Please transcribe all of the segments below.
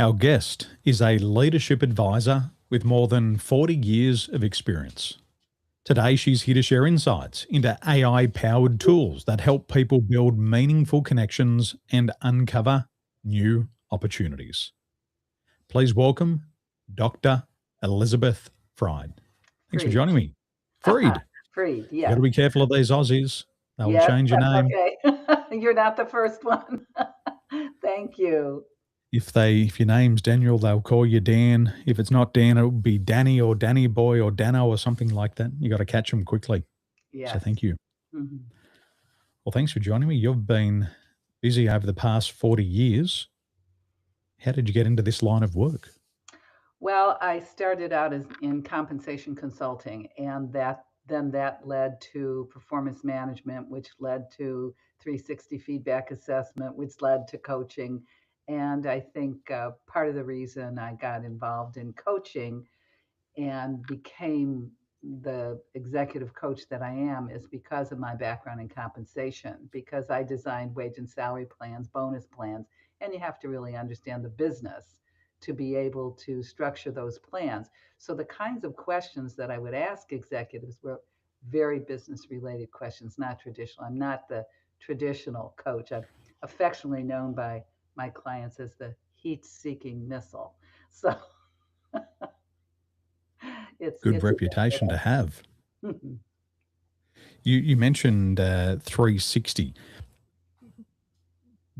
Our guest is a leadership advisor with more than 40 years of experience. Today, she's here to share insights into AI powered tools that help people build meaningful connections and uncover new opportunities. Please welcome Dr. Elizabeth Fried. Thanks for Freed. joining me. Fried, Freed, you got to yes. be careful of these Aussies. They'll Yes, change your that's name. okay. You're not the first one. Thank you. If your name's Daniel, they'll call you Dan. If it's not Dan, it'll be Danny or Danny Boy or Dano or something like that. You got to catch them quickly. So Yes. thank you. Mhm. Well, thanks for joining me. You've been busy over the past 40 years. How did you get into this line of work? Well, I started out as in compensation consulting, and that led to performance management, which led to 360 feedback assessment, which led to coaching. And I think part of the reason I got involved in coaching and became the executive coach that I am is because of my background in compensation, because I designed wage and salary plans, bonus plans, and you have to really understand the business to be able to structure those plans. So the kinds of questions that I would ask executives were very business related questions, not traditional. I'm not the traditional coach. I'm affectionately known by my clients as the heat seeking missile. So Good it's a reputation to have. bit. You mentioned 360.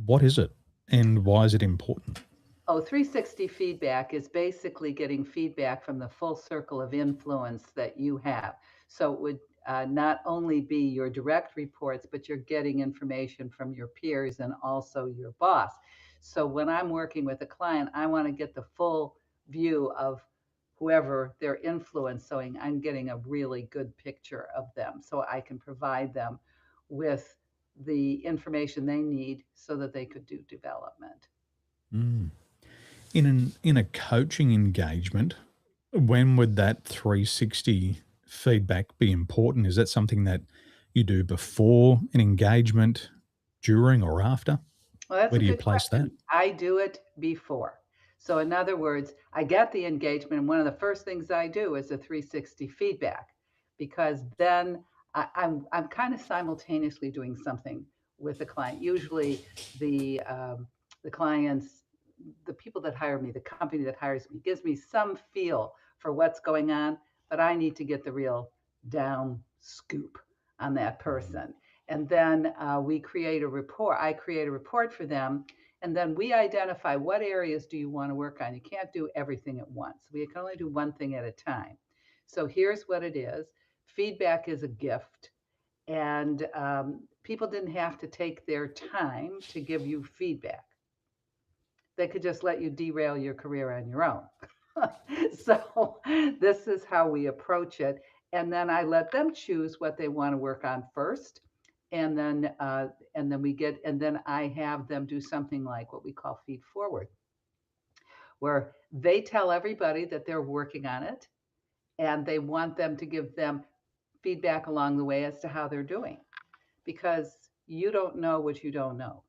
What is it and why is it important? Oh, 360 feedback is basically getting feedback from the full circle of influence that you have. So it would not only be your direct reports, but you're getting information from your peers and also your boss. So when I'm working with a client, I want to get the full view of whoever they're influencing. I'm getting a really good picture of them so I can provide them with the information they need so that they could do development. Mm. In a coaching engagement, when would that 360 feedback be important? Is that something that you do before an engagement, during, or after? Well, that's Where a do you good place that? question. I do it before. So, in other words, I get the engagement, and one of the first things I do is a 360 feedback because then I'm kind of simultaneously doing something with the client. Usually, the the clients, the people that hire me, the company that hires me, gives me some feel for what's going on, but I need to get the real down scoop on that Mm. person. And then we create a report. I create a report for them, and then we identify what areas do you want to work on. You can't do everything at once. We can only do one thing at a time. So here's what it is: feedback is a gift, and people didn't have to take their time to give you feedback. They could just let you derail your career on your own. So this is how we approach it, and then I let them choose what they want to work on first, and then we get and then I have them do something like what we call feed forward, where they tell everybody that they're working on it, and they want them to give them feedback along the way as to how they're doing, because you don't know what you don't know.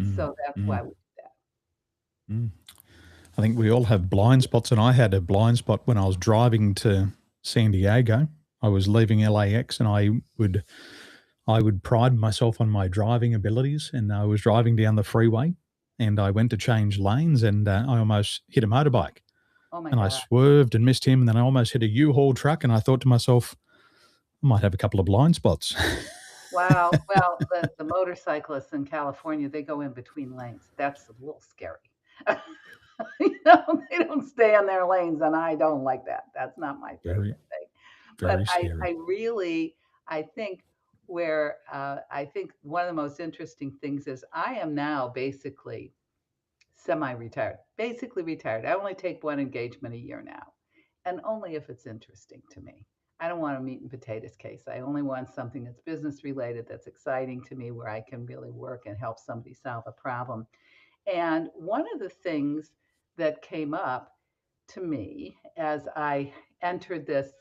Mm. So that's Mm. why we do that. Mm. I think we all have blind spots, and I had a blind spot when I was driving to San Diego. I was leaving LAX, and I would pride myself on my driving abilities, and I was driving down the freeway, and I went to change lanes, and I almost hit a motorbike, Oh my and I God. swerved and missed him, and then I almost hit a U-Haul truck, and I thought to myself, I might have a couple of blind spots. Wow. Well, the motorcyclists in California, they go in between lanes. That's a little scary. They don't stay in their lanes, and I don't like that. That's not my Very, favorite thing. But very scary. I really, I think where I think one of the most interesting things is I am now basically semi-retired, basically retired. I only take one engagement a year now, and only if it's interesting to me. I don't want a meat and potatoes case. I only want something that's business related, that's exciting to me, where I can really work and help somebody solve a problem. And one of the things that came up to me as I entered this,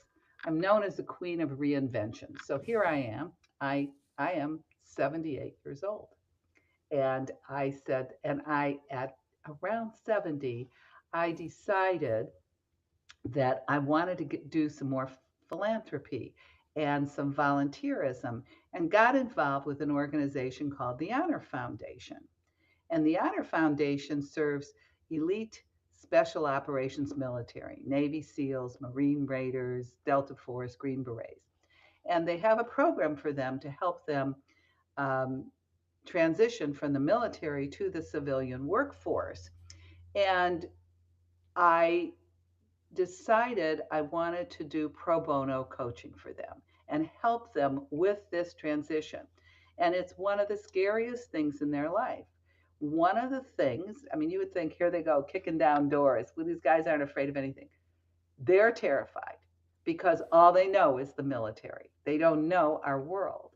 I'm known as the queen of reinvention. So here I am. I am 78 years old. And I said, and I at around 70, I decided that I wanted to do some more philanthropy and some volunteerism, and got involved with an organization called the Honor Foundation. And the Honor Foundation serves elite special operations military, Navy SEALs, Marine Raiders, Delta Force, Green Berets. And they have a program for them to help them um, transition from the military to the civilian workforce. And I decided I wanted to do pro bono coaching for them and help them with this transition. And it's one of the scariest things in their life. One of the things, I mean, you would think, here they go, kicking down doors. Well, these guys aren't afraid of anything. They're terrified because all they know is the military. They don't know our world.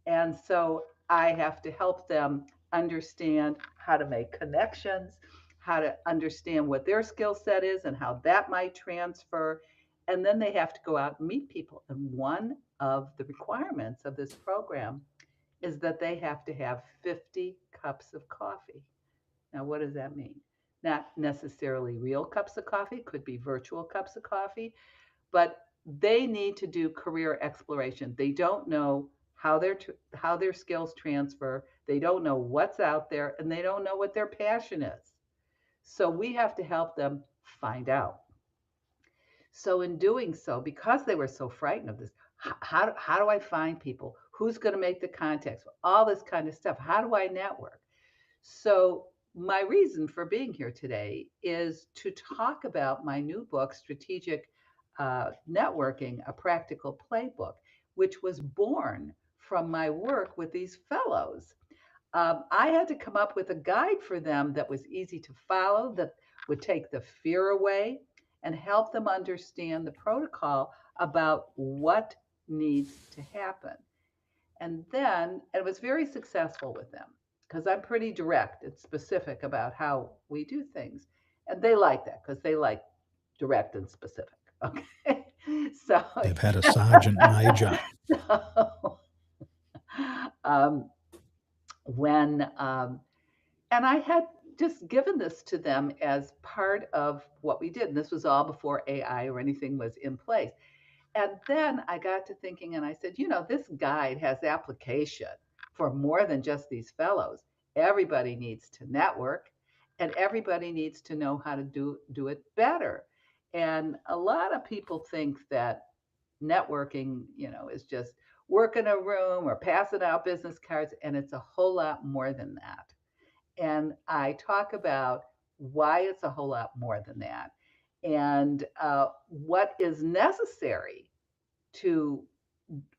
And so I have to help them understand how to make connections, how to understand what their skill set is and how that might transfer. And then they have to go out and meet people. And one of the requirements of this program is that they have to have 50 cups of coffee. Now, what does that mean? Not necessarily real cups of coffee, could be virtual cups of coffee, but they need to do career exploration. They don't know how their skills transfer. They don't know what's out there, and they don't know what their passion is. So we have to help them find out. So in doing so, because they were so frightened of this, how do I find people? Who's going to make the contacts? All this kind of stuff. How do I network? So, my reason for being here today is to talk about my new book, Strategic Networking, a Practical Playbook, which was born from my work with these fellows. I had to come up with a guide for them that was easy to follow, that would take the fear away and help them understand the protocol about what needs to happen. And then it was very successful with them because I'm pretty direct and specific about how we do things. And they like that because they like direct and specific. Okay. So, They've had a sergeant major. so um, when, and I had just given this to them as part of what we did. And this was all before AI or anything was in place. And then I got to thinking and I said, this guide has application for more than just these fellows. Everybody needs to network and everybody needs to know how to do it better. And a lot of people think that networking, is just work in a room or passing out business cards. And it's a whole lot more than that. And I talk about why it's a whole lot more than that and what is necessary to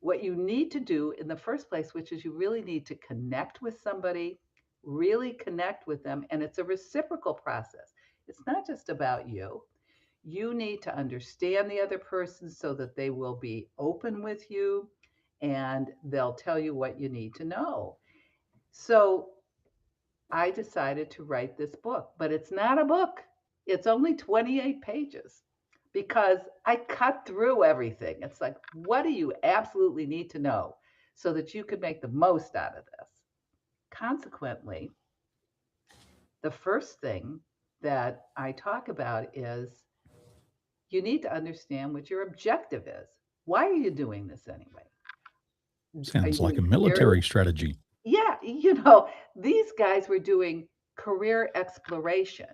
what you need to do in the first place, which is you really need to connect with somebody, really connect with them. And it's a reciprocal process. It's not just about you. You need to understand the other person so that they will be open with you and they'll tell you what you need to know. So I decided to write this book, but it's not a book. It's only 28 pages because I cut through everything. It's like, what do you absolutely need to know so that you can make the most out of this? Consequently, the first thing that I talk about is you need to understand what your objective is. Why are you doing this anyway? Are Sounds like you a here? military strategy. Yeah, these guys were doing career exploration.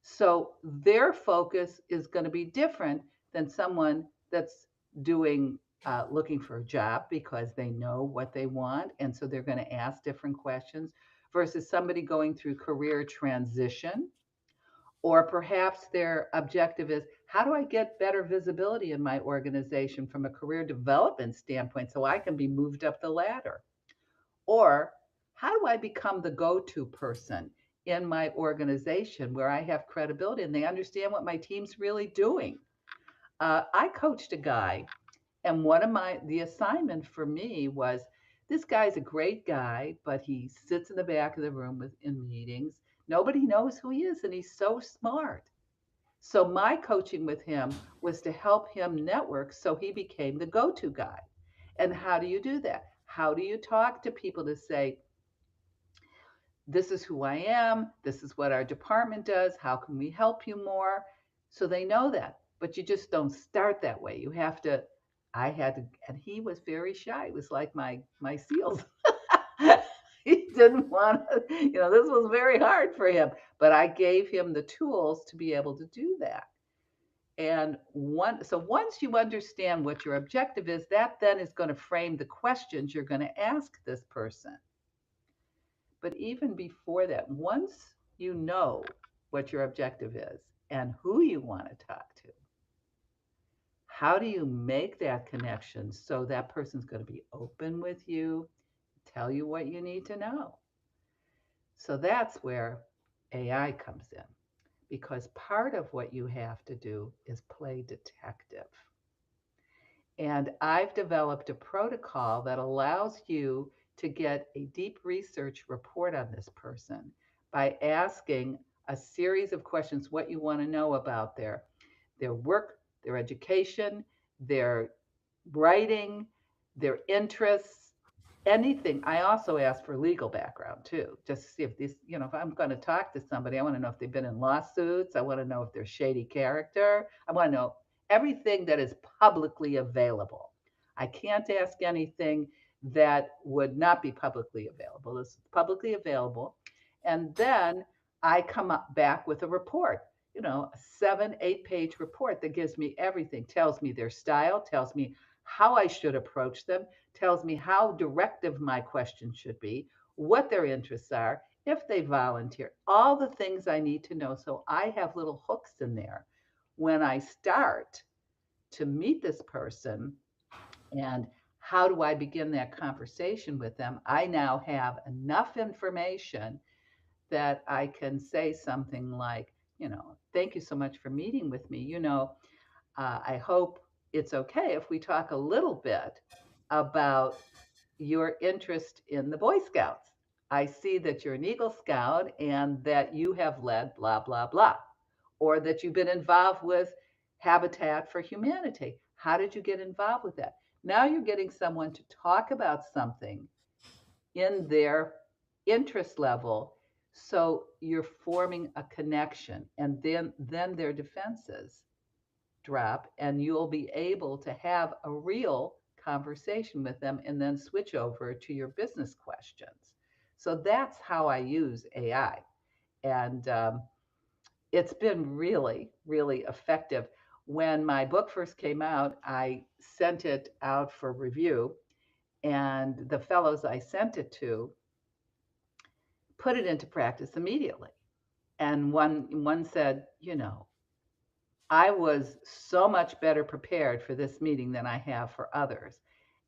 So their focus is going to be different than someone that's doing looking for a job because they know what they want. And so they're going to ask different questions versus somebody going through career transition. Or perhaps their objective is how do I get better visibility in my organization from a career development standpoint so I can be moved up the ladder? Or how do I become the go to person in my organization where I have credibility and they understand what my team's really doing? I coached a guy, and the assignment for me was this guy's a great guy, but he sits in the back of the room in meetings. Nobody knows who he is, and he's so smart. So my coaching with him was to help him network so he became the go to guy. And how do you do that? How do you talk to people to say, This is who I am. This is what our department does. How can we help you more? So they know that. But you just don't start that way. You have to, I had to, and he was very shy. It was like my seals. He didn't want to, this was very hard for him. But I gave him the tools to be able to do that. And so once you understand what your objective is, that then is going to frame the questions you're going to ask this person. But even before that, once you know what your objective is and who you want to talk to, how do you make that connection so that person's going to be open with you, tell you what you need to know? So that's where AI comes in, because part of what you have to do is play detective. And I've developed a protocol that allows you to get a deep research report on this person by asking a series of questions what you want to know about their work, their education, their writing, their interests, anything. I also ask for legal background too, just to see if these, if I'm going to talk to somebody, I want to know if they've been in lawsuits. I want to know if they're shady character. I want to know everything that is publicly available. I can't ask anything that would not be publicly available. This is publicly available. And then I come up back with a report, a 7, 8 page report that gives me everything, tells me their style, tells me how I should approach them, tells me how directive my question should be, what their interests are, if they volunteer, all the things I need to know. So I have little hooks in there when I start to meet this person. And how do I begin that conversation with them? I now have enough information that I can say something like, thank you so much for meeting with me. I hope it's okay if we talk a little bit about your interest in the Boy Scouts. I see that you're an Eagle Scout and that you have led blah, blah, blah, or that you've been involved with Habitat for Humanity. How did you get involved with that? Now you're getting someone to talk about something in their interest level. So you're forming a connection, and then their defenses drop, and you'll be able to have a real conversation with them and then switch over to your business questions. So that's how I use AI. And it's been really, really effective. When my book first came out, I sent it out for review, and the fellows I sent it to put it into practice immediately. And one said, I was so much better prepared for this meeting than I have for others.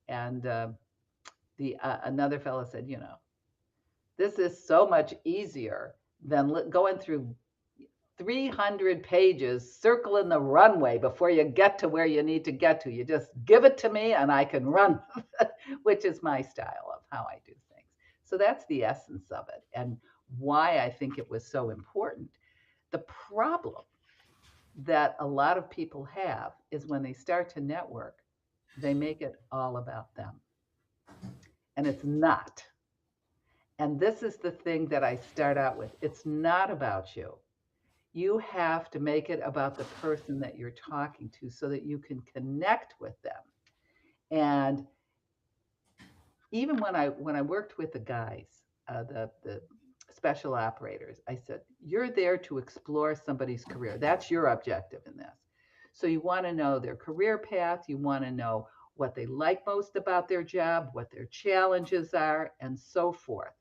And the another fellow said, this is so much easier than going through 300 pages circling the runway before you get to where you need to get to. You just give it to me and I can run, which is my style of how I do things. So that's the essence of it and why I think it was so important. The problem that a lot of people have is when they start to network, they make it all about them. And it's not. And this is the thing that I start out with. It's not about you. You have to make it about the person that you're talking to so that you can connect with them. And even when I worked with the guys, the special operators, I said, you're there to explore somebody's career. That's your objective in this. So you want to know their career path, you want to know what they like most about their job, what their challenges are, and so forth.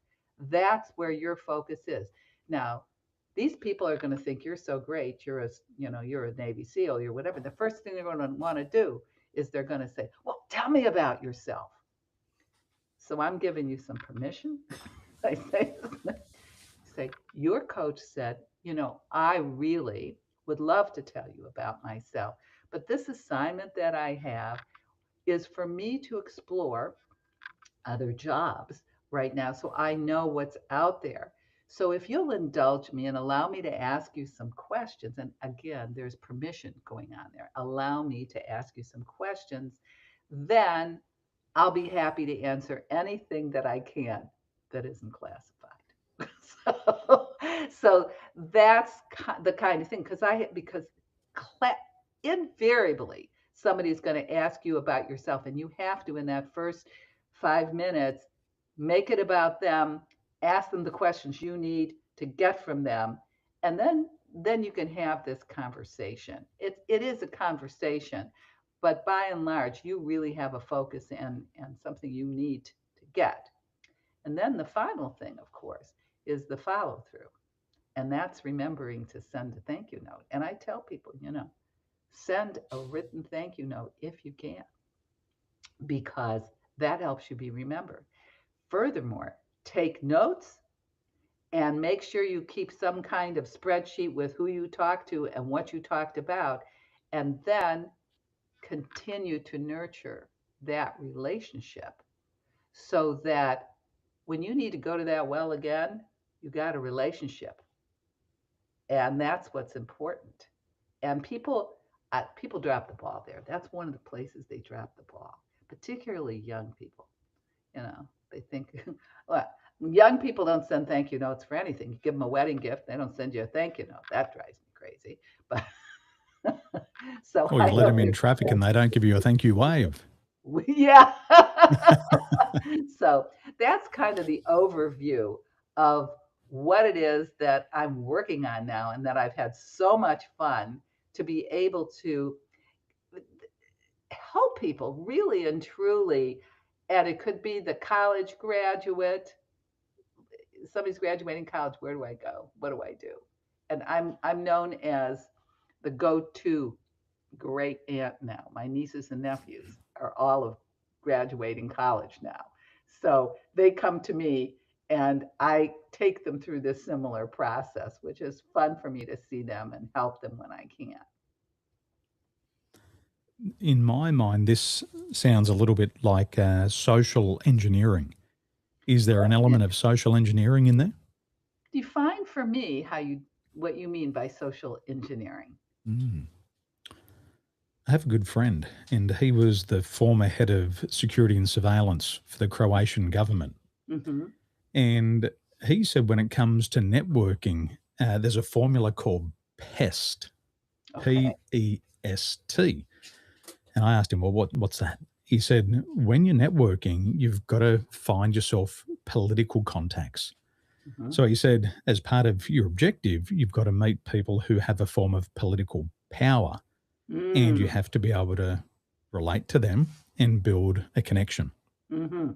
That's where your focus is. Now, these people are going to think you're so great, you're a Navy SEAL, you're whatever. The first thing they're going to want to do is they're going to say, well, tell me about yourself. So I'm giving you some permission. I say, your coach said, I really would love to tell you about myself, but this assignment that I have is for me to explore other jobs right now so I know what's out there. So if you'll indulge me and allow me to ask you some questions, and again, there's permission going on there, allow me to ask you some questions, then I'll be happy to answer anything that I can that isn't classified. so, so that's the kind of thing because cla- invariably somebody's going to ask you about yourself, and you have to in that first 5 minutes make it about them, ask them the questions you need to get from them, and then you can have this conversation. It is a conversation, but by and large you really have a focus and something you need to get. And then the final thing, of course, is the follow through. And that's remembering to send a thank you note. And I tell people, send a written thank you note if you can, because that helps you be remembered. Furthermore, take notes and make sure you keep some kind of spreadsheet with who you talked to and what you talked about. And then continue to nurture that relationship so that when you need to go to that well again, you got a relationship, and that's what's important. And people drop the ball there. That's one of the places they drop the ball, particularly young people. They think, well, young people don't send thank you notes for anything. You give them a wedding gift, they don't send you a thank you note. That drives me crazy. But so Or you I let don't them in think traffic and they don't give you a thank you wave. yeah. So that's kind of the overview of what it is that I'm working on now and that I've had so much fun to be able to help people really and truly. And it could be the college graduate, somebody's graduating college, where do I go? What do I do? And I'm known as the go-to great aunt now. My nieces and nephews are all of graduating college now. So they come to me and I take them through this similar process, which is fun for me to see them and help them when I can. In my mind, this sounds a little bit like social engineering. Is there an element of social engineering in there? Define for me what you mean by social engineering. Mm. I have a good friend, and he was the former head of security and surveillance for the Croatian government. Mm-hmm. And he said when it comes to networking, there's a formula called PEST, Okay. PEST. And I asked him, well, what's that? He said, when you're networking, you've got to find yourself political contacts. Mm-hmm. So he said, as part of your objective, you've got to meet people who have a form of political power, and you Mm. have to be able to relate to them and build a connection. Mm-hmm.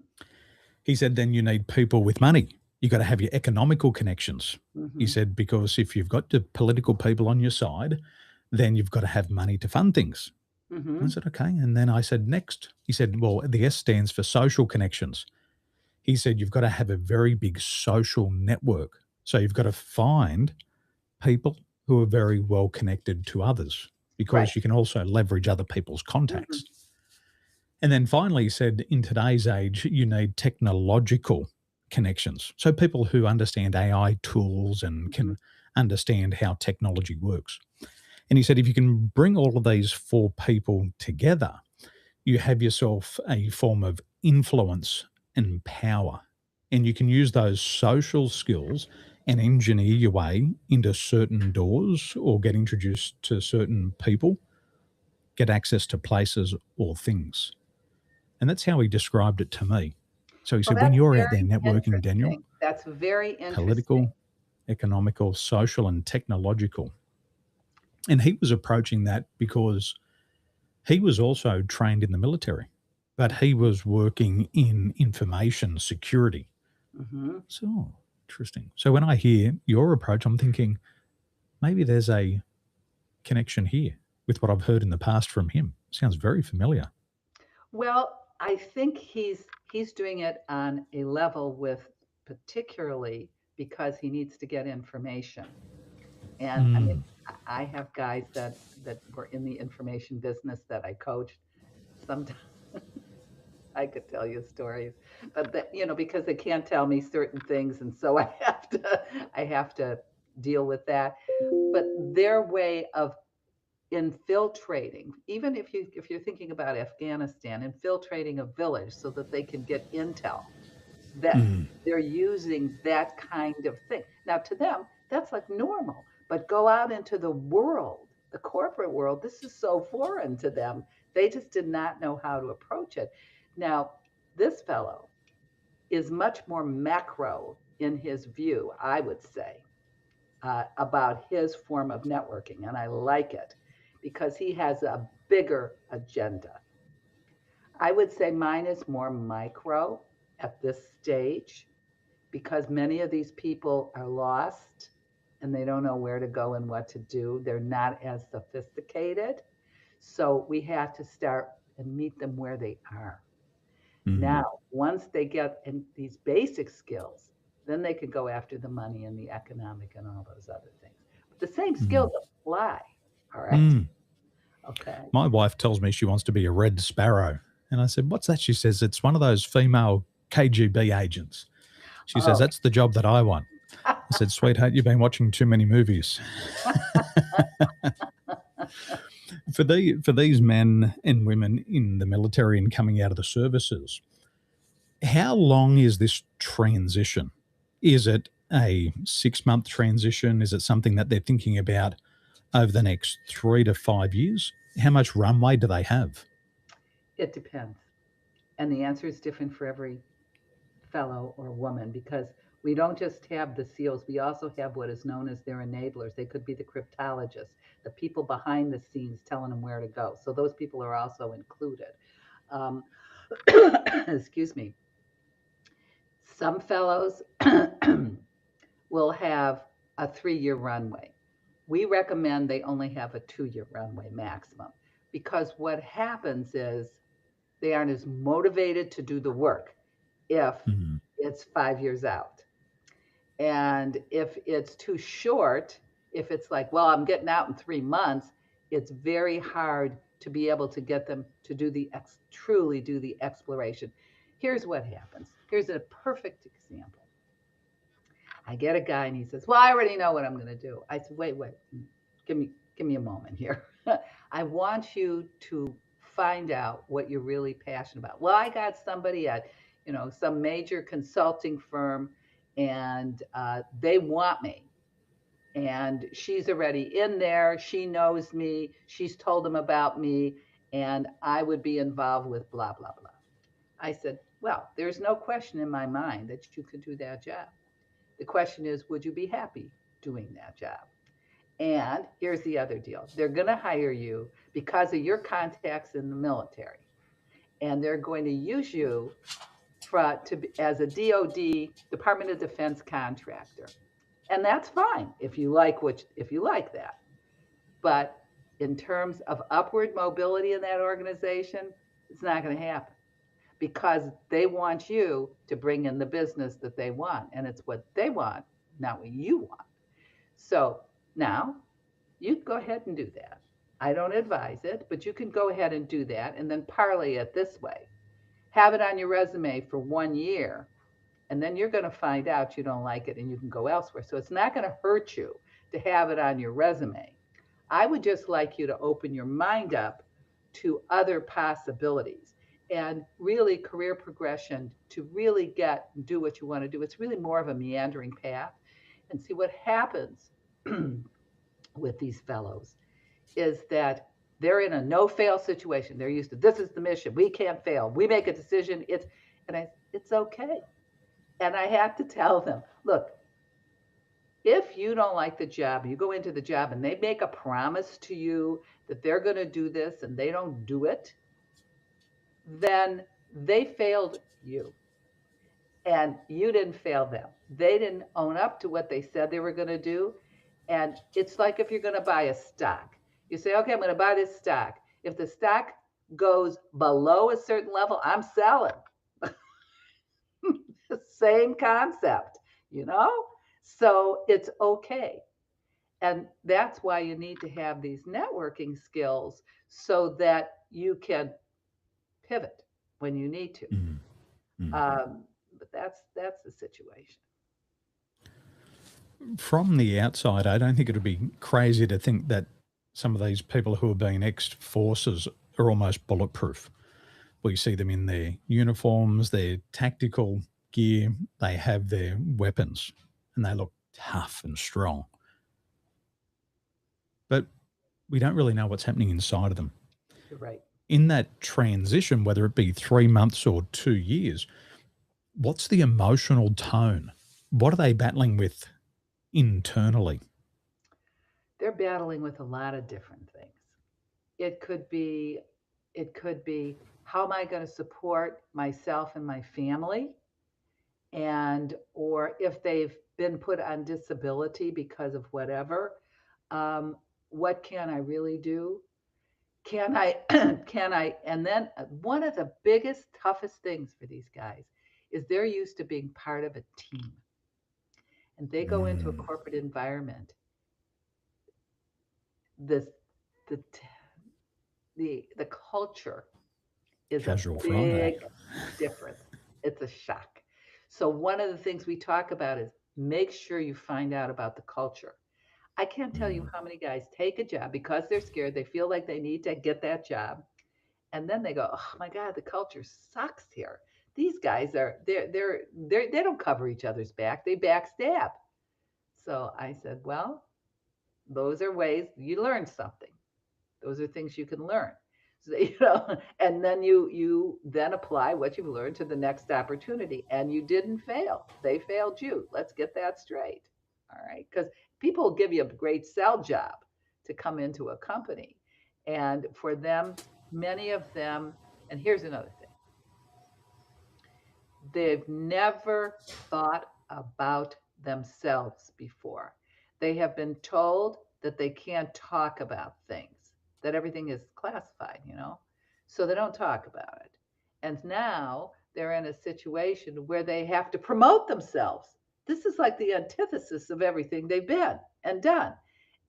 He said, then you need people with money. You got to have your economical connections. He Mm-hmm. said, because if you've got the political people on your side, then you've got to have money to fund things. I Mm-hmm. said, okay. And then I said, next. He said, well, the S stands for social connections. He said, you've got to have a very big social network. So you've got to find people who are very well connected to others Right. because you can also leverage other people's Mm-hmm. contacts. And then finally, he said, in today's age, you need technological connections. So people who understand AI tools and Mm-hmm. can understand how technology works. And he said, if you can bring all of these four people together, you have yourself a form of influence and power. And you can use those social skills and engineer your way into certain doors or get introduced to certain people, get access to places or things. And that's how he described it to me. So he Well, said, when that's you're out there very networking, Daniel, interesting. That's very interesting. political, economical, social, and technological. And he was approaching that because he was also trained in the military, but he was working in information security. Mm-hmm. So interesting. So when I hear your approach, I'm thinking maybe there's a connection here with what I've heard in the past from him. Sounds very familiar. Well, I think he's doing it on a level with particularly because he needs to get information. And I mean, Mm. I have guys that were in the information business that I coached. Sometimes I could tell you stories, but because they can't tell me certain things, and so I have to deal with that. But their way of infiltrating, even if you're thinking about Afghanistan, infiltrating a village so that they can get intel. that Mm. they're using that kind of thing. Now, to them, that's like normal, but go out into the world, the corporate world, this is so foreign to them. They just did not know how to approach it. Now, this fellow is much more macro in his view, I would say, about his form of networking. And I like it because he has a bigger agenda. I would say mine is more micro at this stage because many of these people are lost and they don't know where to go and what to do. They're not as sophisticated. So we have to start and meet them where they are. Mm. Now, once they get in these basic skills, then they can go after the money and the economic and all those other things. But the same skills Mm. apply. All right. Mm. Okay. My wife tells me she wants to be a red sparrow. And I said, "What's that?" She says, "It's one of those female KGB agents." She says, Oh, "That's the job that I want." I said, "Sweetheart, you've been watching too many movies." For these men and women in the military and coming out of the services, how long is this transition? Is it a 6 month transition? Is it something that they're thinking about over the next 3 to 5 years? How much runway do they have? it depends. And the answer is different for every fellow or woman because we don't just have the SEALs, we also have what is known as their enablers. They could be the cryptologists, the people behind the scenes telling them where to go. So those people are also included. Um, excuse me. Some fellows will have a 3 year runway. We recommend they only have a 2 year runway maximum because what happens is they aren't as motivated to do the work if Mm. it's 5 years out. And if it's too short, if it's like, well, I'm getting out in 3 months, it's very hard to be able to get them to do truly do the exploration. Here's what happens. Here's a perfect example. I get a guy and he says, "Well, I already know what I'm going to do." I said, "Wait, give me a moment here. I want you to find out what you're really passionate about." "Well, I got somebody at, some major consulting firm, and they want me. And she's already in there. She knows me. She's told them about me, and I would be involved with blah blah blah." I said, "Well, there's no question in my mind that you could do that job. The question is, would you be happy doing that job?" And here's the other deal: they're going to hire you because of your contacts in the military, and they're going to use you as a DoD, Department of Defense contractor, and that's fine if you like that. But in terms of upward mobility in that organization, it's not going to happen because they want you to bring in the business that they want, and it's what they want, not what you want. So now you go ahead and do that. I don't advise it, but you can go ahead and do that and then parlay it this way. Have it on your resume for 1 year, and then you're going to find out you don't like it and you can go elsewhere. So it's not going to hurt you to have it on your resume. I would just like you to open your mind up to other possibilities and really career progression to really do what you want to do. It's really more of a meandering path. And see what happens with these fellows is that they're in a no fail situation. They're used to this is the mission. We can't fail. We make a decision. It's okay. And I have to tell them, look, if you don't like the job, you go into the job and they make a promise to you that they're going to do this and they don't do it, then they failed you and you didn't fail them. They didn't own up to what they said they were going to do. And it's like if you're going to buy a stock, you say, okay, I'm going to buy this stock. If the stock goes below a certain level, I'm selling. Same concept, you know? So it's okay. And that's why you need to have these networking skills so that you can pivot when you need to. Mm. Mm. But that's the situation. From the outside, I don't think it would be crazy to think that some of these people who have been ex forces are almost bulletproof. We see them in their uniforms, their tactical gear, they have their weapons, and they look tough and strong. But we don't really know what's happening inside of them. You're right. In that transition, whether it be 3 months or 2 years, what's the emotional tone? What are they battling with internally? They're battling with a lot of different things. It could be it could be how am I going to support myself and my family, and or if they've been put on disability because of whatever, um, what can I really do? Can I can I and then one of the biggest toughest things for these guys is they're used to being part of a team, and they go into a Mm, corporate environment. This the the culture is a casual Friday. big difference. It's a shock. So one of the things we talk about is make sure you find out about the culture. I can't tell you Mm, how many guys take a job because they're scared. They feel like they need to get that job. And then they go, "Oh my God, the culture sucks here. These guys are they don't cover each other's back. They backstab." So I said, "Well, those are ways you learn something. Those are things you can learn." So, and then you then apply what you've learned to the next opportunity. And you didn't fail. They failed you. Let's get that straight. All right. Because people will give you a great sell job to come into a company. And for them, many of them, and here's another thing, they've never thought about themselves before. They have been told that they can't talk about things, that everything is classified. So they don't talk about it. And now they're in a situation where they have to promote themselves. This is like the antithesis of everything they've been and done.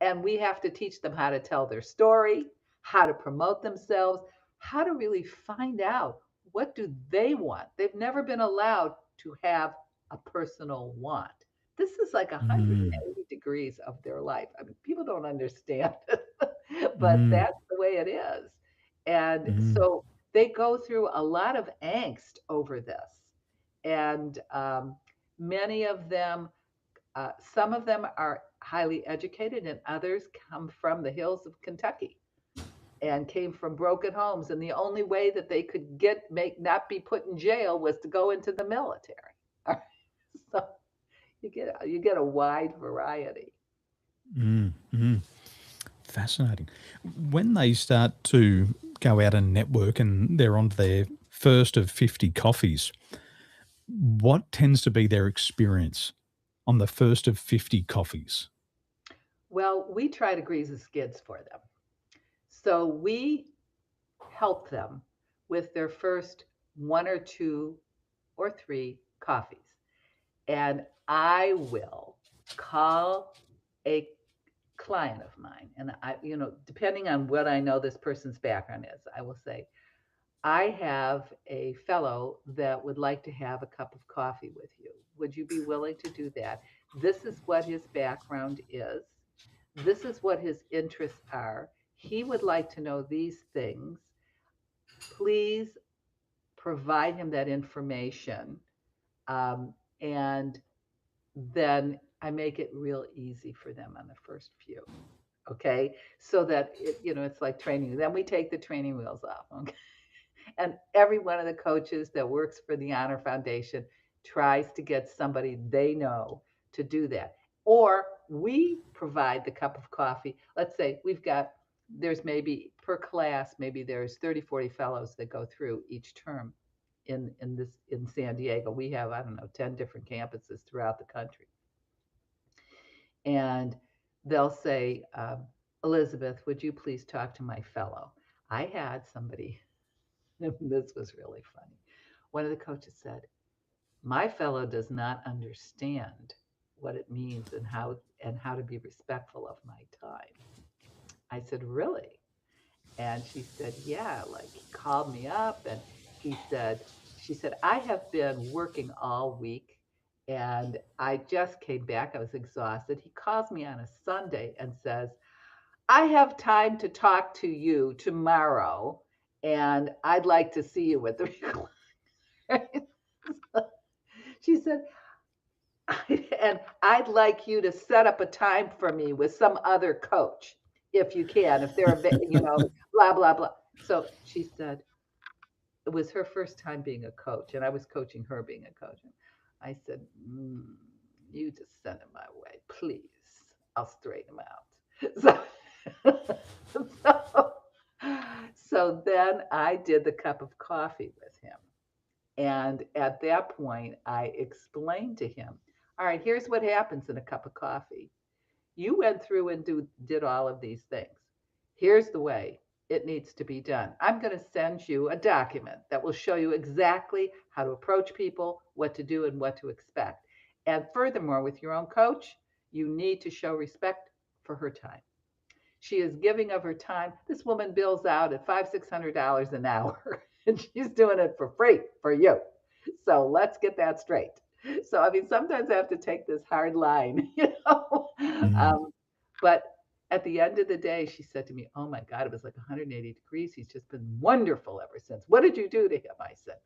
And we have to teach them how to tell their story, how to promote themselves, how to really find out what do they want. They've never been allowed to have a personal want. This is like mm, 180 degrees of their life. I mean, people don't understand it, but mm, that's the way it is. And mm, so they go through a lot of angst over this. And many of them, some of them are highly educated, and others come from the hills of Kentucky and came from broken homes, and the only way that they could get make not be put in jail was to go into the military. So you get a wide variety. mm, mm. Fascinating. When they start to go out and network and they're on their first of 50 coffees, what tends to be their experience on the first of 50 coffees? Well, we try to grease the skids for them, so we help them with their first one or two or three coffees, and I will call a client of mine, and depending on what I know this person's background is, I will say, I have a fellow that would like to have a cup of coffee with you. Would you be willing to do that? This is what his background is. This is what his interests are. He would like to know these things. Please provide him that information. And then I make it real easy for them on the first few. Okay. So that it's like training. Then we take the training wheels off. Okay. And every one of the coaches that works for the Honor Foundation tries to get somebody they know to do that. Or we provide the cup of coffee. Let's say there's maybe per class, maybe there's 30, 40 fellows that go through each term in San Diego. We have, I don't know, 10 different campuses throughout the country. And they'll say, Elizabeth, would you please talk to my fellow? I had somebody. This was really funny. One of the coaches said, "My fellow does not understand what it means and how to be respectful of my time." I said, "Really?" And she said, "Yeah, like he called me up and she said, I have been working all week and I just came back. I was exhausted. He calls me on a Sunday and says, I have time to talk to you tomorrow and I'd like to see you at the." She said, and I'd like you to set up a time for me with some other coach if you can, if they're, blah, blah, blah. So she said, it was her first time being a coach, and I was coaching her being a coach. And I said, "You just send him my way, please. I'll straighten him out." So, so then I did the cup of coffee with him, and at that point, I explained to him, "All right, here's what happens in a cup of coffee. You went through and did all of these things. Here's the way it needs to be done. I'm going to send you a document that will show you exactly how to approach people, what to do, and what to expect. And furthermore, with your own coach, you need to show respect for her time. She is giving of her time. This woman bills out at $500-600 an hour, and she's doing it for free for you. So let's get that straight. So I mean, sometimes I have to take this hard line, Mm. Um, but at the end of the day, she said to me, "Oh my God, it was like 180 degrees. He's just been wonderful ever since. What did you do to him?" I said,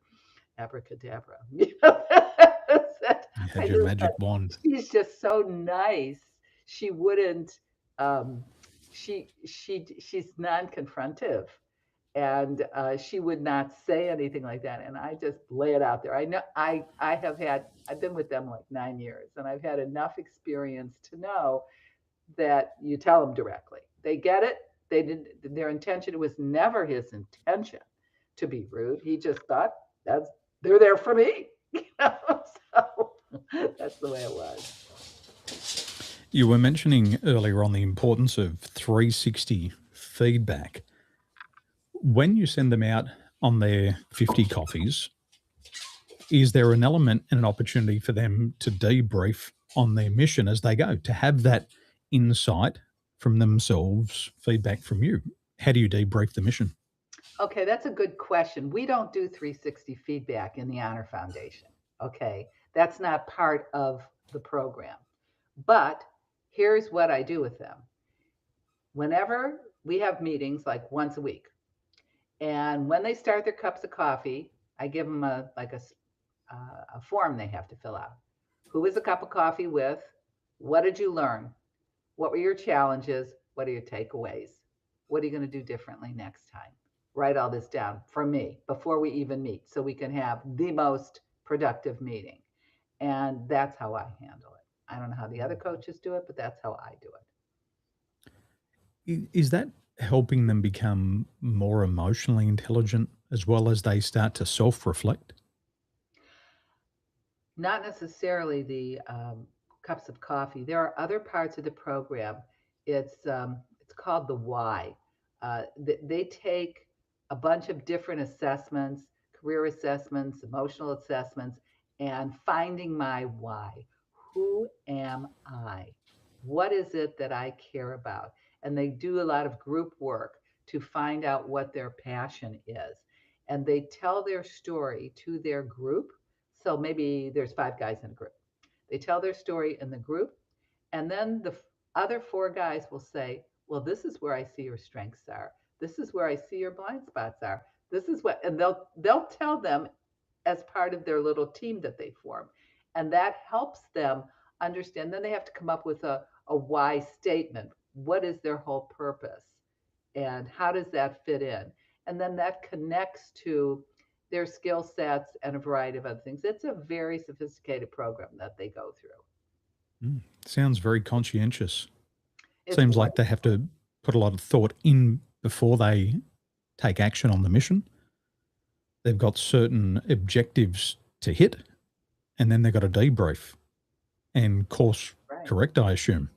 "Abracadabra." You I had your just magic thought, wand. she's just so nice. She wouldn't. Um, she's non-confrontive, and she would not say anything like that. And I just lay it out there. I know I've been with them like 9 years, and I've had enough experience to know that you tell them directly. They get it. They didn't. Their intention, it was never his intention to be rude. He just thought that's they're there for me. So that's the way it was. You were mentioning earlier on the importance of 360 feedback. When you send them out on their 50 coffees, is there an element and an opportunity for them to debrief on their mission as they go, to have that insight from themselves, feedback from you? How do you debrief the mission? Okay, that's a good question. We don't do 360 feedback in the Honor Foundation. Okay, that's not part of the program. But here's what I do with them. Whenever we have meetings, like once a week, and when they start their cups of coffee, I give them a form they have to fill out. Who is a cup of coffee with? What did you learn? What were your challenges? What are your takeaways? What are you going to do differently next time? Write all this down for me before we even meet so we can have the most productive meeting. And that's how I handle it. I don't know how the other coaches do it, but that's how I do it. Is that helping them become more emotionally intelligent as well as they start to self reflect? Not necessarily the cups of coffee. There are other parts of the program. It's called the why. They take a bunch of different assessments, career assessments, emotional assessments, and finding my why. Who am I? What is it that I care about? And they do a lot of group work to find out what their passion is. And they tell their story to their group. So maybe there's 5 guys in a group. They tell their story in the group, and then the other 4 guys will say, "Well, this is where I see your strengths are. This is where I see your blind spots are. This is what," and they'll tell them as part of their little team that they form. And that helps them understand. Then they have to come up with a why statement. What is their whole purpose? And how does that fit in? And then that connects to their skill sets and a variety of other things. It's a very sophisticated program that they go through. Sounds very conscientious. It's Seems like they wonderful. have to put a lot of thought in before they take action on the mission. They've got certain objectives to hit, and then they've got a debrief and course Right. correct, I assume.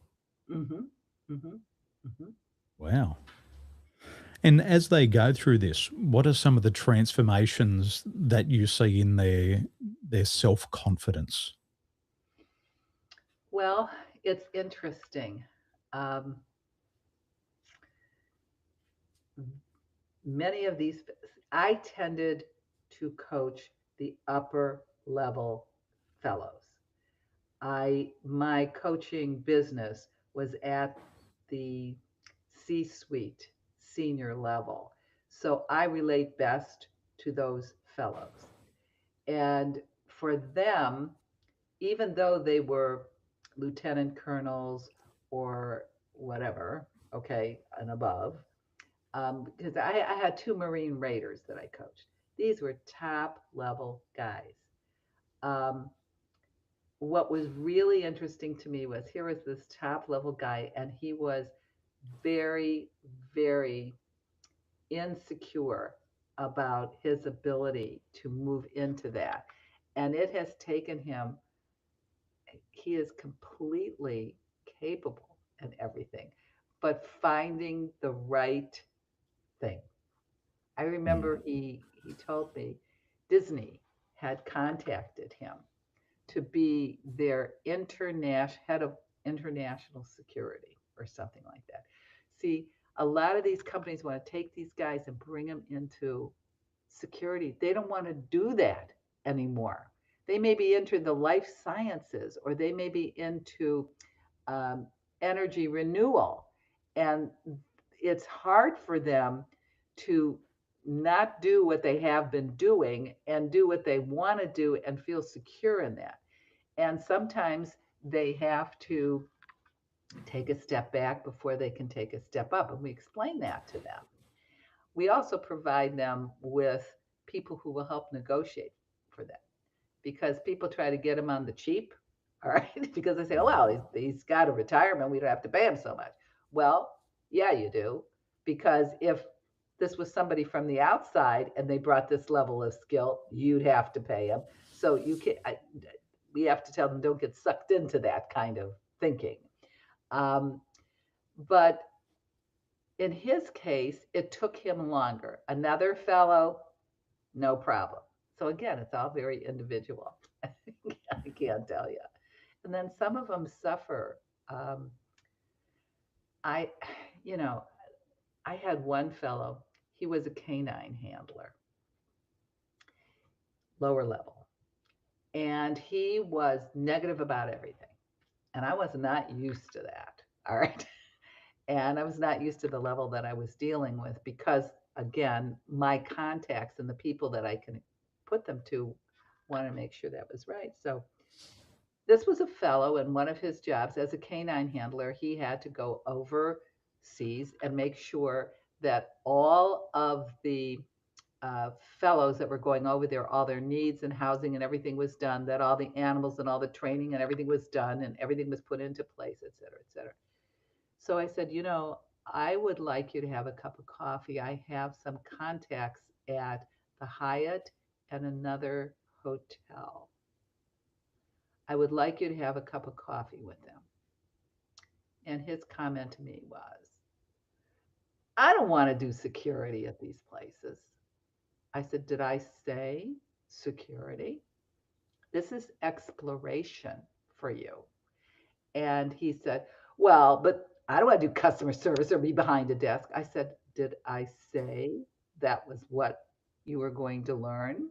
Mm-hmm. Mm-hmm. Mm-hmm. Wow. And as they go through this, what are some of the transformations that you see in their self confidence? Well, it's interesting. Um, Many of these, I tended to coach the upper level fellows. My coaching business was at the C-suite senior level. So I relate best to those fellows. And for them, even though they were lieutenant colonels or whatever, okay, and above, because I had two Marine Raiders that I coached. These were top level guys. Um, what was really interesting to me was here was this top level guy, and he was very, very insecure about his ability to move into that. And it has taken him, he is completely capable and everything, but finding the right thing. I remember Mm. he told me Disney had contacted him to be their international head of international security or something like that. See, a lot of these companies want to take these guys and bring them into security. They don't want to do that anymore. They may be into the life sciences or they may be into um, energy renewal. And it's hard for them to not do what they have been doing and do what they want to do and feel secure in that. And sometimes they have to take a step back before they can take a step up. And we explain that to them. We also provide them with people who will help negotiate for them because people try to get him on the cheap. All right. Because they say, oh, well, he's got a retirement. We don't have to pay him so much. Well, yeah, you do. Because if this was somebody from the outside and they brought this level of skill, you'd have to pay them. So you can, we have to tell them don't get sucked into that kind of thinking. Um, but in his case, it took him longer. Another fellow, no problem. So again, it's all very individual. I can't tell you. And then some of them suffer. Um, I, you know, I had one fellow. He was a canine handler, lower level, and he was negative about everything. And I was not used to that. All right. And I was not used to the level that I was dealing with because, again, my contacts and the people that I can put them to want to make sure that was right. So this was a fellow, and one of his jobs as a canine handler, he had to go overseas and make sure that all of the fellows that were going over there, all their needs and housing and everything was done, that all the animals and all the training and everything was done and everything was put into place, et cetera, et cetera. So I said, I would like you to have a cup of coffee. I have some contacts at the Hyatt and another hotel. I would like you to have a cup of coffee with them. And his comment to me was, I don't want to do security at these places. I said, did I say security? This is exploration for you. And he said, well, but I don't want to do customer service or be behind a desk. I said, did I say that was what you were going to learn?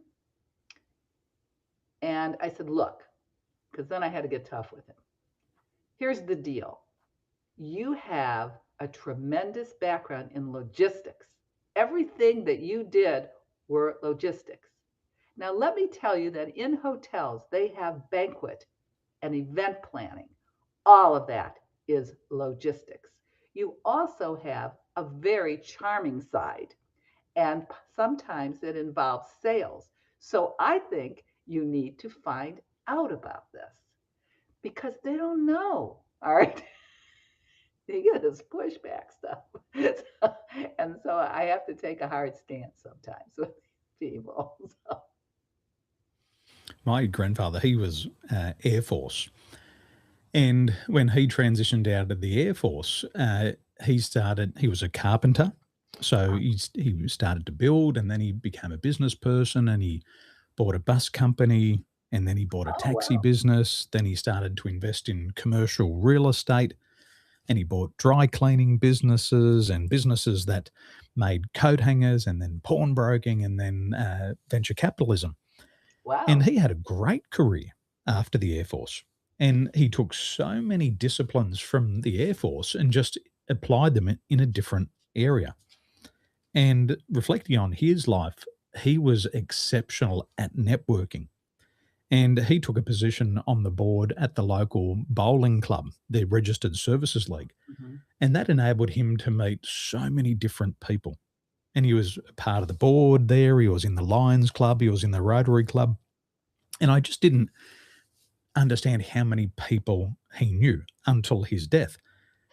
And I said, look, because then I had to get tough with him. Here's the deal. You have a tremendous background in logistics. Everything that you did were logistics. Now, let me tell you that in hotels, they have banquet and event planning. All of that is logistics. You also have a very charming side, and sometimes it involves sales. So I think you need to find out about this because they don't know. All right. They get this pushback stuff. And so I have to take a hard stance sometimes with people. So, My grandfather, he was Air Force. And when he transitioned out of the Air Force, he was a carpenter. So he started to build and then he became a business person and he bought a bus company and then he bought a oh, taxi wow. business. Then he started to invest in commercial real estate and he bought dry cleaning businesses and businesses that made coat hangers and then pawnbroking and then venture capitalism. And Wow. he had a great career after the Air Force. And he took so many disciplines from the Air Force and just applied them in a different area. And reflecting on his life, he was exceptional at networking. And he took a position on the board at the local bowling club, the Registered Services League. Mhm. And that enabled him to meet so many different people. And he was a part of the board there. He was in the Lions Club. He was in the Rotary Club. And I just didn't understand how many people he knew until his death.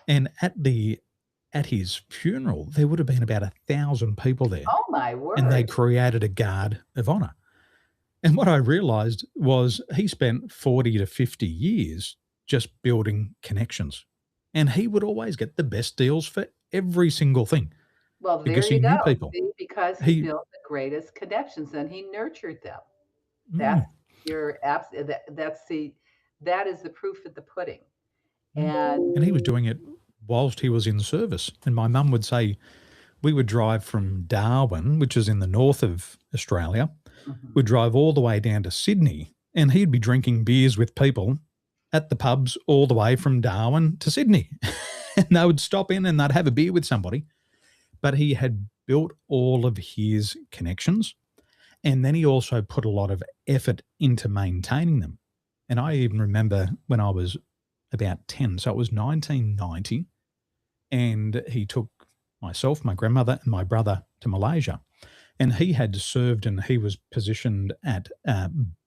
And at his funeral, there would have been about 1,000 people there, Oh my and they word. created a guard of honor. And what I realized was he spent 40 to 50 years just building connections. And he would always get the best deals for every single thing Well, there because he you go. knew people. See, because he He, built the greatest connections and he nurtured them. mm, That's your abs that's the that is the proof of the pudding. mm. And And he was doing it whilst he was in service. And my mum would say we would drive from Darwin, which is in the north of Australia, mhm. we'd drive all the way down to Sydney, and he'd be drinking beers with people at the pubs all the way from Darwin to Sydney. And they would stop in and they'd have a beer with somebody. But he had built all of his connections. And then he also put a lot of effort into maintaining them. And I even remember when I was about 10, so it was 1990, and he took myself, my grandmother, and my brother to Malaysia. And he had served and he was positioned at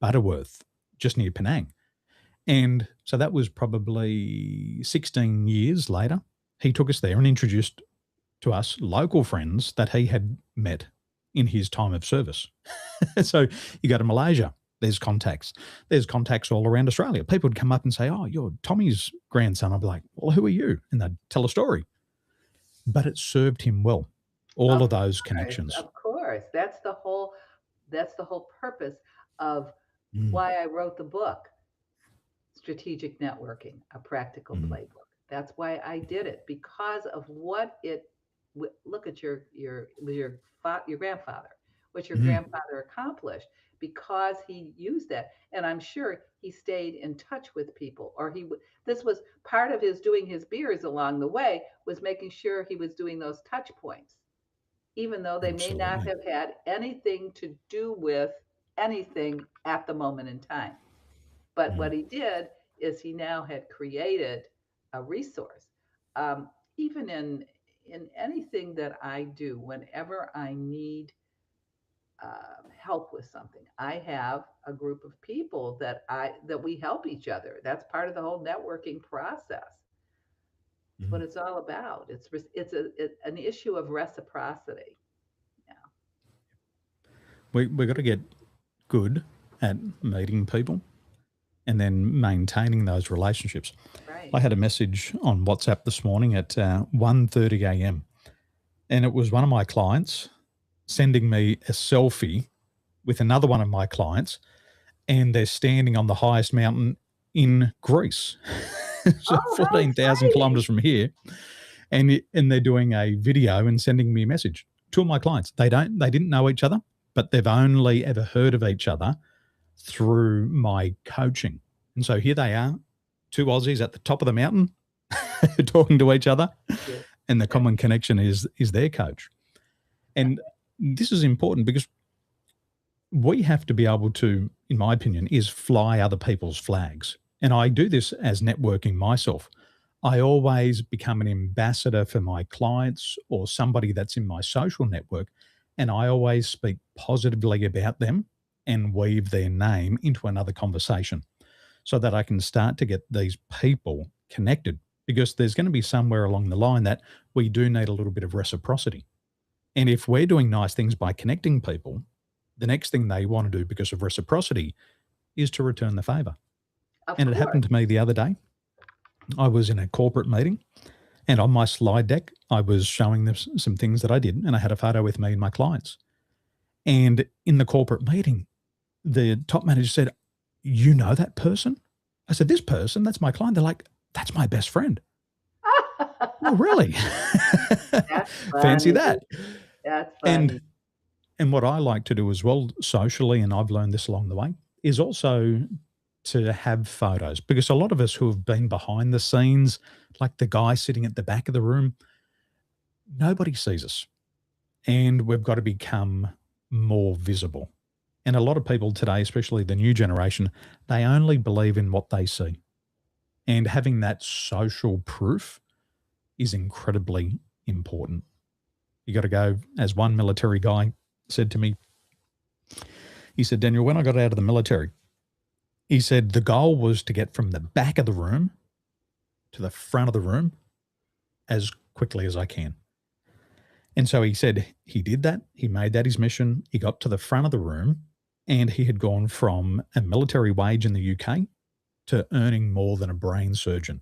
Butterworth, just near Penang. And so that was probably 16 years later. He took us there and introduced to us local friends that he had met in his time of service. So you go to Malaysia, there's contacts. There's contacts all around Australia. People would come up and say, "Oh, you're Tommy's grandson." I'd be like, "Well, who are you?" And they'd tell a story. But it served him well, all Of of those course, connections. of course. That's the whole purpose of Mm, why I wrote the book, Strategic Networking, a practical mm, playbook. That's why I did it because of what it look at your grandfather, what your mm, grandfather accomplished because he used that. And I'm sure he stayed in touch with people, or this was part of his doing his beers along the way, was making sure he was doing those touch points, even though they may not absolutely. have had anything to do with anything at the moment in time. But Mm, what he did is he now had created a resource. Even in anything that I do, whenever I need help with something, I have a group of people that we help each other. That's part of the whole networking process. It's what mm. it's all about. An issue of reciprocity. Yeah, We've got to get good at meeting people and then maintaining those relationships. right. I had a message on WhatsApp this morning at 1:30 a.m. and it was one of my clients sending me a selfie with another one of my clients, and they're standing on the highest mountain in Greece, so Oh, how 14,000 exciting! kilometers from here, and they're doing a video and sending me a message. Two of my clients, they didn't know each other, but they've only ever heard of each other through my coaching. And so here they are, two Aussies at the top of the mountain talking to each other, Yeah, and the that, common connection is their coach. And this is important because we have to be able to, in my opinion, is fly other people's flags. And I do this as networking myself. I always become an ambassador for my clients or somebody that's in my social network, and I always speak positively about them and weave their name into another conversation so that I can start to get these people connected, because there's going to be somewhere along the line that we do need a little bit of reciprocity. And if we're doing nice things by connecting people, the next thing they want to do because of reciprocity is to return the favor. of And it course. happened to me the other day. I was in a corporate meeting, and on my slide deck, I was showing them some things that I did, and I had a photo with me and my clients. And in the corporate meeting, the top manager said, "You know that person?" I said, "This person, that's my client." They're like, "That's my best friend." Oh, really? That's Fancy funny. that. That's And funny. and what I like to do as well socially, and I've learned this along the way, is also to have photos, because a lot of us who have been behind the scenes, like the guy sitting at the back of the room, nobody sees us. And we've got to become more visible. And a lot of people today, especially the new generation, they only believe in what they see. And having that social proof is incredibly important. You got to go, as one military guy said to me, he said, Daniel, when I got out of the military, he said the goal was to get from the back of the room to the front of the room as quickly as I can. And so he said he did that. He made that his mission. He got to the front of the room and he had gone from a military wage in the UK to earning more than a brain surgeon.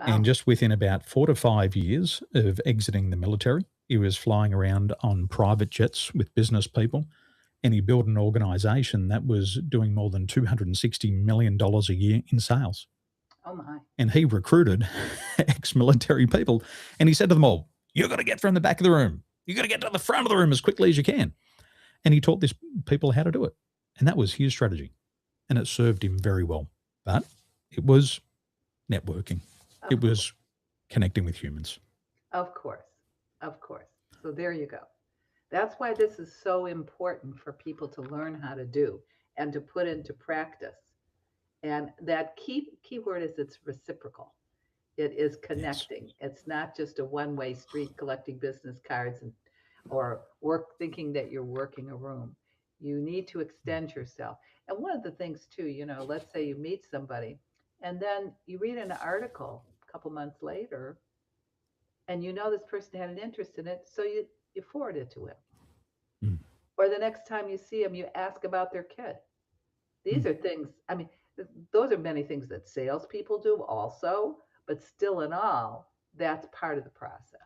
And Wow. just within about 4 to 5 years of exiting the military, he was flying around on private jets with business people. And he built an organization that was doing more than $260 million a year in sales. Oh my. And he recruited ex military people. And he said to them all, "You've got to get from the back of the room. You've got to get to the front of the room as quickly as you can." And he taught these people how to do it. And that was his strategy. And it served him very well. But it was networking, Of it course. was connecting with humans. Of course. Of course. So there you go. That's why this is so important for people to learn how to do and to put into practice. And that key word is it's reciprocal. It is Yes. connecting. It's not just a one-way street collecting business cards and or work thinking that you're working a room. You need to extend yourself. And one of the things too, let's say you meet somebody and then you read an article a couple months later and you know this person had an interest in it, so you forward it to him. Mm, Or the next time you see him, you ask about their kid. mm. These are things, I mean, those are many things that salespeople do also, but still in all, that's part of the process.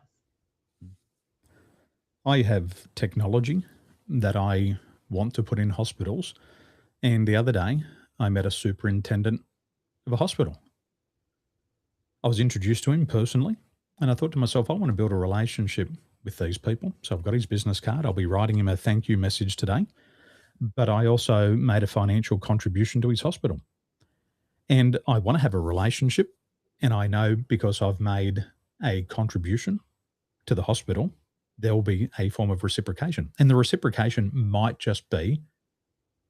I have technology that I want to put in hospitals. And the other day, I met a superintendent of a hospital. I was introduced to him personally, and I thought to myself, I want to build a relationship with these people. So I've got his business card. I'll be writing him a thank you message today. But I also made a financial contribution to his hospital. And I want to have a relationship. And I know because I've made a contribution to the hospital, there will be a form of reciprocation. And the reciprocation might just be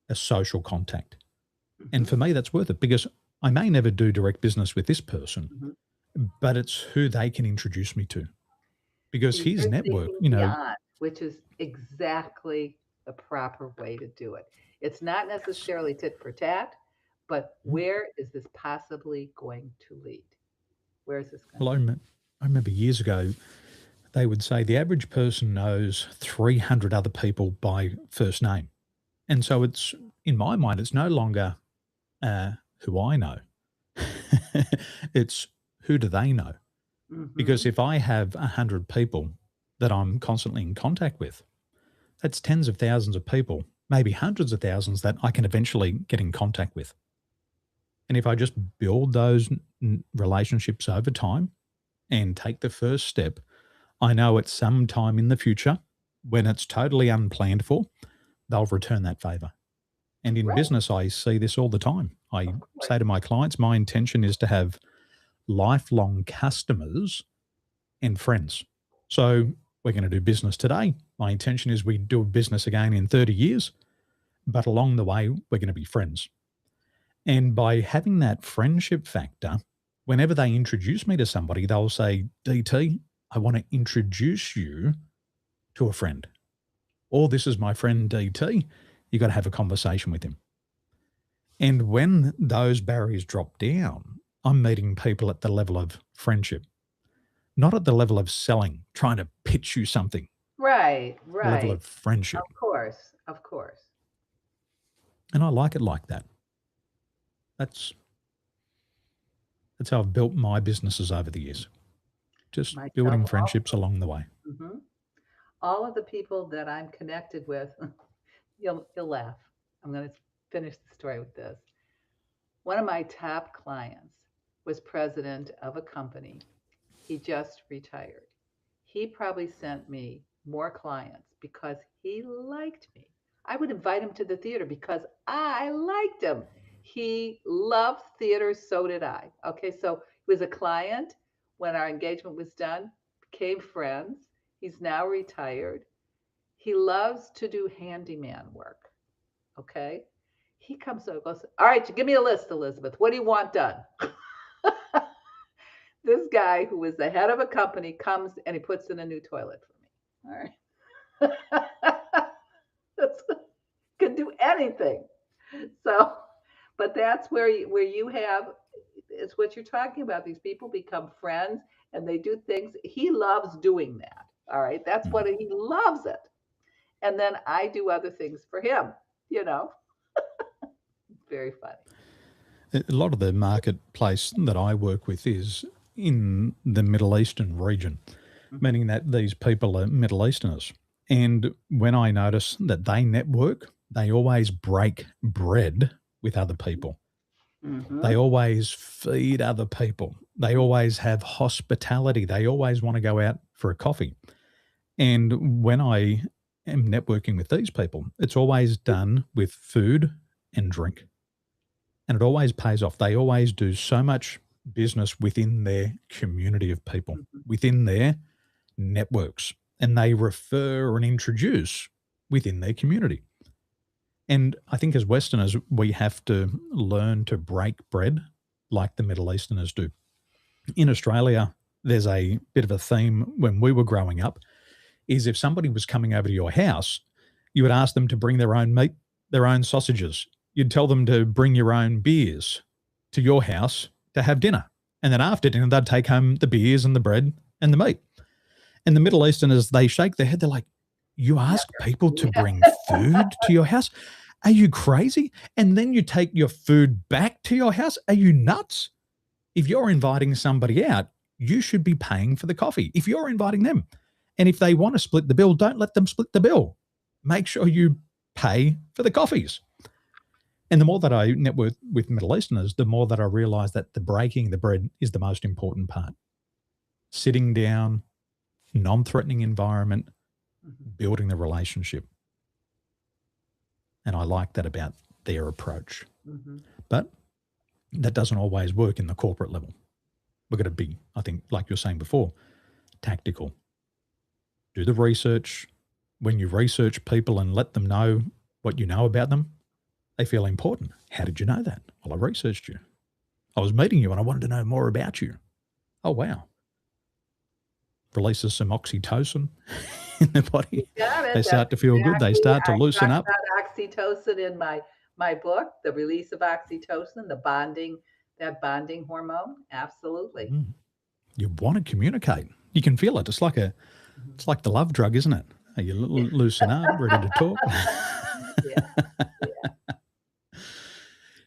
a social contact. And Hmm. for me, that's worth it because I may never do direct business with this person, Hmm. but it's who they can introduce me to because See, his you're network, thinking beyond, which is exactly the proper way to do it. It's not yes. necessarily tit for tat, but Mhm. where is this possibly going to lead? Where is this going Well, to lead? I remember years ago, they would say the average person knows 300 other people by first name. And so it's, in my mind, it's no longer who I know, it's who do they know? Because Hmm. if I have 100 people that I'm constantly in contact with, that's tens of thousands of people, maybe hundreds of thousands that I can eventually get in contact with. And if I just build those relationships over time and take the first step, I know at some time in the future, when it's totally unplanned for, they'll return that favor. And in Right, business, I see this all the time. I of say course. to my clients, my intention is to have lifelong customers and friends. So we're going to do business today. My intention is we do business again in 30 years, but along the way, we're going to be friends. And by having that friendship factor, whenever they introduce me to somebody, they'll say, DT, I want to introduce you to a friend. Or this is my friend DT. You got to have a conversation with him. And when those barriers drop down, I'm meeting people at the level of friendship, not at the level of selling, trying to pitch you something, Right, the level right. of friendship. Of course, of course. And I like it like that. That's that's how I've built my businesses over the years. Just Myself building friendships also. along the way. Hmm. All of the people that I'm connected with, you'll laugh. I'm going to finish the story with this. One of my top clients was president of a company. He just retired. He probably sent me more clients because he liked me. I would invite him to the theater because I liked him. He loved theater, so did I. Okay, so he was a client when our engagement was done, became friends. He's now retired. He loves to do handyman work. Okay. He comes over and goes, all right, you give me a list, Elizabeth. What do you want done? This guy who was the head of a company comes and he puts in a new toilet for me. All right. That's, can do anything. So, but that's where you have, it's what you're talking about. These people become friends and they do things. He loves doing that. All right. That's Mm. what he loves it. And then I do other things for him, you know, very funny. A lot of the marketplace that I work with is in the Middle Eastern region, Hmm. meaning that these people are Middle Easterners. And when I notice that they network, they always break bread with other people. They Hmm. always feed other people. They Hmm. always have hospitality. They always want to go out for a coffee. And when I am networking with these people, it's always done with food and drink. And it always pays off. They always do so much business within their community of people, Hmm. within their networks, and they refer and introduce within their community. And I think as Westerners, we have to learn to break bread like the Middle Easterners do. In Australia, there's a bit of a theme when we were growing up is if somebody was coming over to your house, you would ask them to bring their own meat, their own sausages. You'd tell them to bring your own beers to your house to have dinner. And then after dinner, they'd take home the beers and the bread and the meat. And the Middle Easterners, they shake their head. They're like, you ask people to Yeah. bring food to your house? Are you crazy? And then you take your food back to your house? Are you nuts? If you're inviting somebody out, you should be paying for the coffee if you're inviting them. And if they want to split the bill, don't let them split the bill. Make sure you pay for the coffees. And the more that I network with Middle Easterners, the more that I realize that the breaking the bread is the most important part. Sitting down, non threatening environment, Mhm. building the relationship. And I like that about their approach. Mhm. But that doesn't always work in the corporate level. We've got to be, I think, like you're saying before, tactical. Do the research. When you research people and let them know what you know about them, they feel important. How did you know that? Well, I researched you. I was meeting you and I wanted to know more about you. Oh, wow. Releases some oxytocin in the You body. got They it. That's start to feel good. They exactly. start to I loosen talk up. about oxytocin in my book, the release of oxytocin, the bonding, that bonding hormone. Absolutely. Mm. You want to communicate. You can feel it. Mhm. It's like the love drug, isn't it? You loosen up, ready to talk. Yeah. Yeah.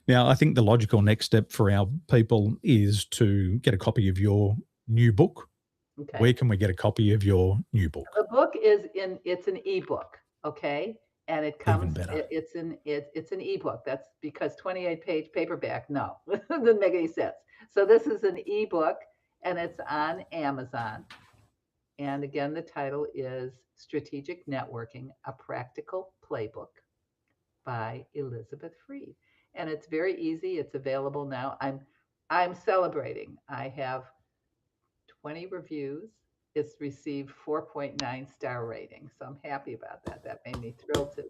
Now, I think the logical next step for our people is to get a copy of your new book. Okay. Where can we get a copy of your new The book? book is in, it's an ebook, okay? And it Even comes, better. it's an ebook. That's because 28-page paperback, no, doesn't make any sense. So this is an ebook and it's on Amazon. And again, the title is Strategic Networking, a Practical Playbook by Elizabeth Freed. And it's very easy. It's available now. I'm celebrating. I have 20 reviews. It's received 4.9-star rating. So I'm happy about that. That made me thrilled today.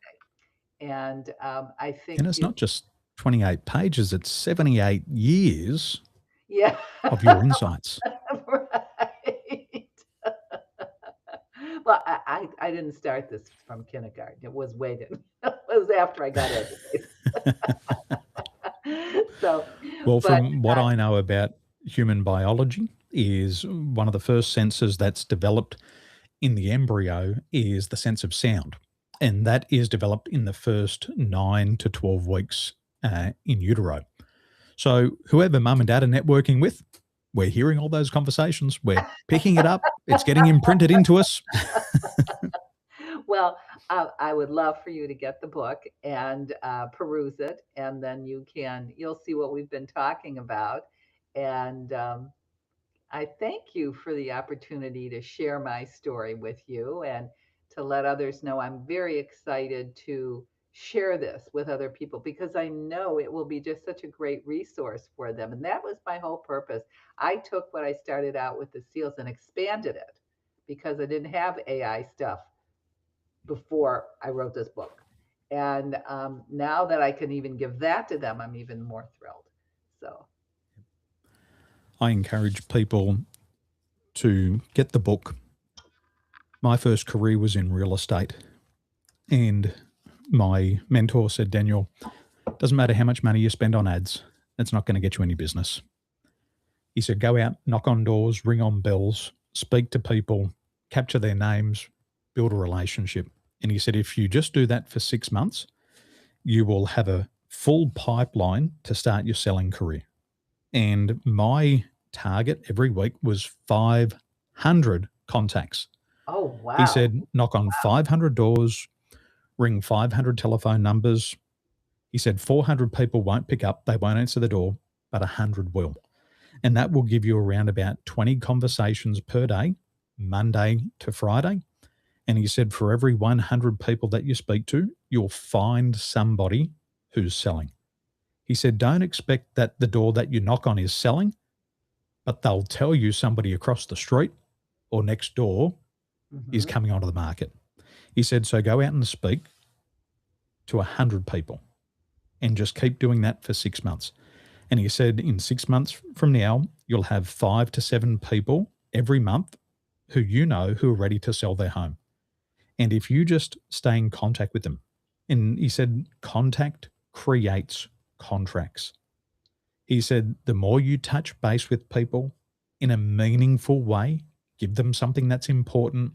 And I And think it's not just 28 pages, it's 78 years yeah, of your insights. right. Well, I didn't start this from kindergarten. It was waiting. It was after I got educated. So, Well, but from what I know about human biology, is one of the first senses that's developed in the embryo is the sense of sound. And that is developed in the first 9 to 12 weeks in utero. So, whoever mum and dad are networking with, we're hearing all those conversations. We're picking it up. It's getting imprinted into us. well, I would love for you to get the book and peruse it, and then you'll see what we've been talking about. And I thank you for the opportunity to share my story with you and to let others know I'm very excited to share this with other people because I know it will be just such a great resource for them. And that was my whole purpose. I took what I started out with the SEALs and expanded it because I didn't have AI stuff before I wrote this book. And now that I can even give that to them, I'm even more thrilled. So, I encourage people to get the book. My first career was in real estate, and my mentor said, Daniel, doesn't matter how much money you spend on ads, it's not going to get you any business. He said, go out, knock on doors, ring on bells, speak to people, capture their names, build a relationship. And he said, if you just do that for 6 months, you will have a full pipeline to start your selling career. And my target every week was 500 contacts. oh, He wow. said, knock on 500 doors, ring 500 telephone numbers. He said, 400 people won't pick up, they won't answer the door, but 100 will. And that will give you around about 20 conversations per day, Monday to Friday. And he said, for every 100 people that you speak to, you'll find somebody who's selling. He said, don't expect that the door that you knock on is selling, but they'll tell you somebody across the street or next door is Hmm. coming onto the market. He said, so go out and speak to 100 people and just keep doing that for 6 months. And he said, in 6 months from now, you'll have 5 to 7 people every month who you know who are ready to sell their home. And if you just stay in contact with them, and he said, contact creates contracts. He said, the more you touch base with people in a meaningful way, give them something that's important.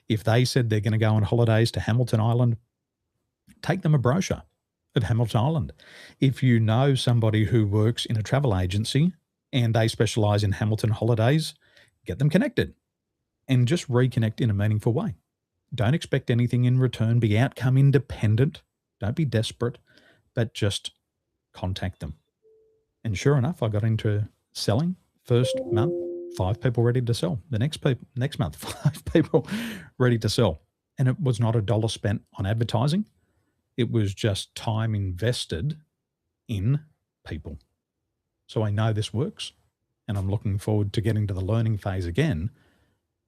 If they said they're going to go on holidays to Hamilton Island, take them a brochure of Hamilton Island. If you know somebody who works in a travel agency and they specialize in Hamilton holidays, get them connected and just reconnect in a meaningful way. Don't expect anything in return. Be outcome independent. Don't be desperate, but just contact them. And sure enough, I got into selling. First month, 5 people ready to sell. The next month, 5 people ready to sell. And it was not a dollar spent on advertising. It was just time invested in people. So I know this works, and I'm looking forward to getting to the learning phase again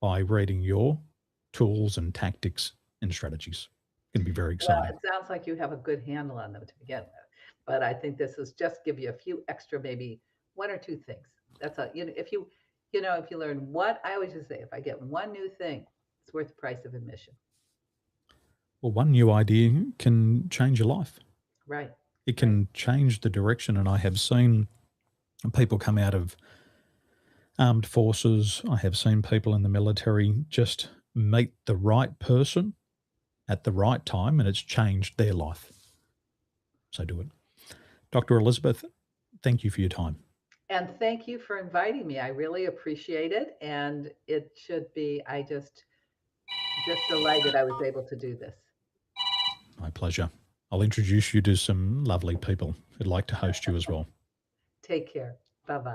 by reading your tools and tactics and strategies. It's going to be very Well, exciting. it sounds like you have a good handle on them to begin with. But I think this is just give you a few extra, maybe one or two things. That's a, if you learn what I always just say, if I get one new thing, it's worth the price of admission. Well, one new idea can change your life. Right. It Right. can change the direction. And I have seen people come out of armed forces. I have seen people in the military just meet the right person at the right time, and it's changed their life. So do it. Dr. Elizabeth, thank you for your time. And thank you for inviting me. I really appreciate it. And it should be, I just delighted I was able to do this. My pleasure. I'll introduce you to some lovely people who'd like to host you as well. Take care. Bye bye.